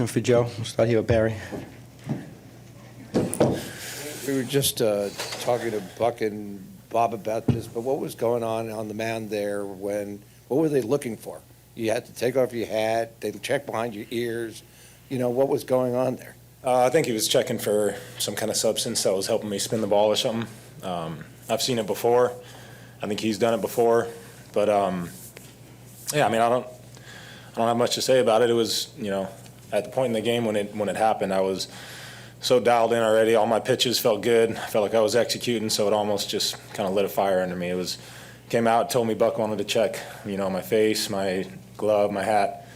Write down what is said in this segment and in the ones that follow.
for Joe. We'll start here with Barry. We were just talking to Buck and Bob about this, but what was going on the mound there what were they looking for? You had to take off your hat, they check behind your ears, what was going on there? I think he was checking for some kind of substance that was helping me spin the ball or something. I've seen it before. I think he's done it before, but yeah, I mean, I don't have much to say about it. It was, at the point in the game when it happened, I was so dialed in already. All my pitches felt good. I felt like I was executing, so it almost just kind of lit a fire under me. Came out, told me Buck wanted to check, my face, my glove, my hat.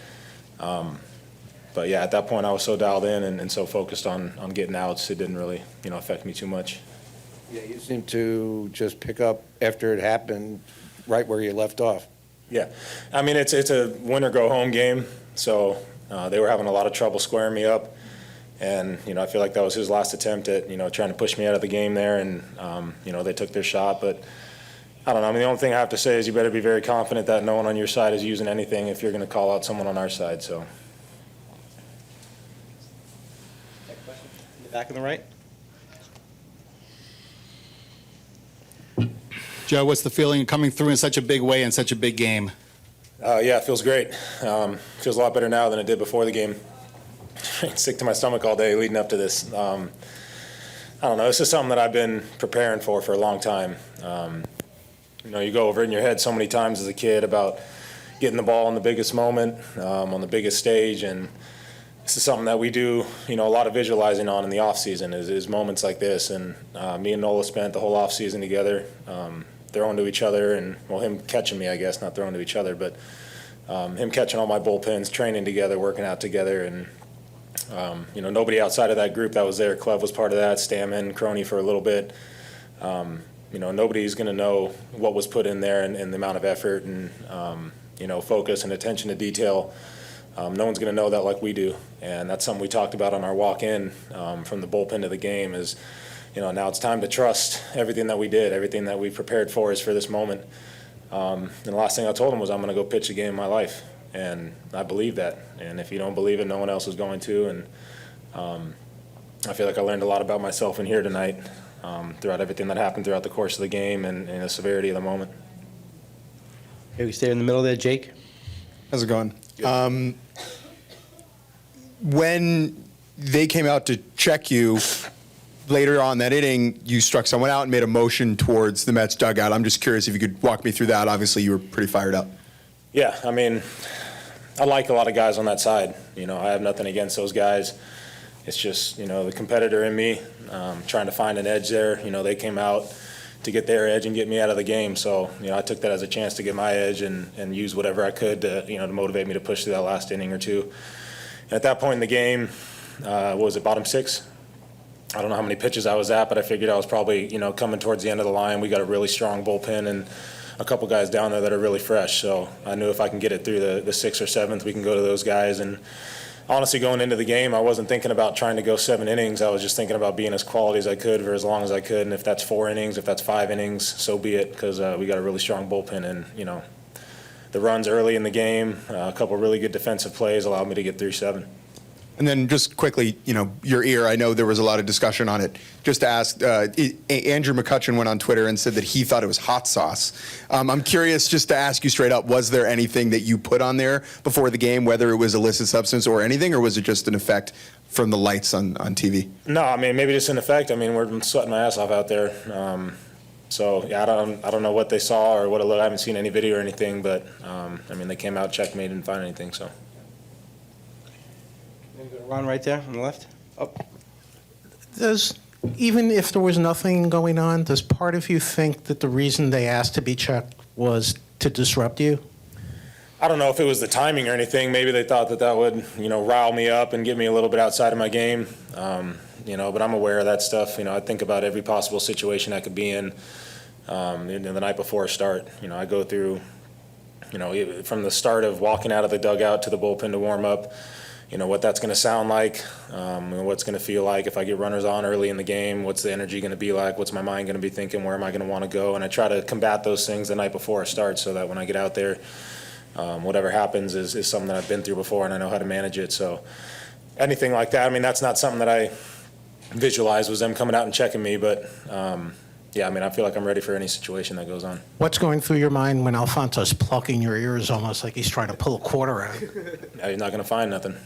But yeah, at that point I was so dialed in and so focused on getting outs, it didn't really, affect me too much. Yeah, you seemed to just pick up after it happened right where you left off. Yeah, I mean, it's a win or go home game, so they were having a lot of trouble squaring me up. And, I feel like that was his last attempt at, trying to push me out of the game there. And, they took their shot. But I don't know. I mean, the only thing I have to say is you better be very confident that no one on your side is using anything if you're going to call out someone on our side. So. In the back on the right. Joe, what's the feeling coming through in such a big way in such a big game? Yeah, it feels great. Feels a lot better now than it did before the game. Sick to my stomach all day leading up to this. I don't know. This is something that I've been preparing for a long time. You go over it in your head so many times as a kid about getting the ball in the biggest moment, on the biggest stage, and this is something that we do, a lot of visualizing on in the off season is moments like this. And me and Nola spent the whole off season together, throwing to each other, and him catching me, I guess, not throwing to each other, but him catching all my bullpens, training together, working out together, and nobody outside of that group that was there. Clev was part of that, Stammen, Crony for a little bit. Nobody's going to know what was put in there and the amount of effort and, focus and attention to detail. No one's going to know that like we do. And that's something we talked about on our walk-in from the bullpen to the game is, now it's time to trust everything that we did, everything that we prepared for is for this moment. And the last thing I told him was I'm going to go pitch a game of my life. And I believe that. And if you don't believe it, no one else is going to. And I feel like I learned a lot about myself in here tonight throughout everything that happened throughout the course of the game and the severity of the moment. Okay, we stay in the middle there, Jake. How's it going? When they came out to check you later on that inning, you struck someone out and made a motion towards the Mets dugout. I'm just curious if you could walk me through that. Obviously, you were pretty fired up. Yeah, I mean, I like a lot of guys on that side. I have nothing against those guys. It's just, the competitor in me trying to find an edge there. They came out to get their edge and get me out of the game. So, I took that as a chance to get my edge and use whatever I could to, to motivate me to push through that last inning or two. And at that point in the game, what was it, bottom six? I don't know how many pitches I was at, but I figured I was probably, coming towards the end of the line. We got a really strong bullpen and a couple guys down there that are really fresh. So I knew if I can get it through the sixth or seventh, we can go to those guys. And honestly, going into the game, I wasn't thinking about trying to go 7 innings. I was just thinking about being as quality as I could for as long as I could. And if that's 4 innings, if that's 5 innings, so be it, because we got a really strong bullpen. And, the runs early in the game, a couple really good defensive plays allowed me to get through 7. And then just quickly, your ear, I know there was a lot of discussion on it. Just to ask, Andrew McCutcheon went on Twitter and said that he thought it was hot sauce. I'm curious just to ask you straight up, was there anything that you put on there before the game, whether it was illicit substance or anything, or was it just an effect from the lights on TV? No, I mean, maybe just an effect. I mean, we're sweating my ass off out there. So, yeah, I don't know what they saw or what it looked. I haven't seen any video or anything, but, I mean, they came out, checked me, didn't find anything, so. Ron right there on the left. Oh. Even if there was nothing going on, does part of you think that the reason they asked to be checked was to disrupt you? I don't know if it was the timing or anything. Maybe they thought that would, rile me up and get me a little bit outside of my game. But I'm aware of that stuff. I think about every possible situation I could be in the night before a start. I go through, from the start of walking out of the dugout to the bullpen to warm up, what that's going to sound like, what's going to feel like if I get runners on early in the game, what's the energy going to be like, what's my mind going to be thinking, where am I going to want to go, and I try to combat those things the night before I start so that when I get out there, whatever happens is something that I've been through before and I know how to manage it. So anything like that. I mean, that's not something that I visualized was them coming out and checking me, but yeah, I mean, I feel like I'm ready for any situation that goes on. What's going through your mind when Alfonso's plucking your ears almost like he's trying to pull a quarter out? Now you're not going to find nothing.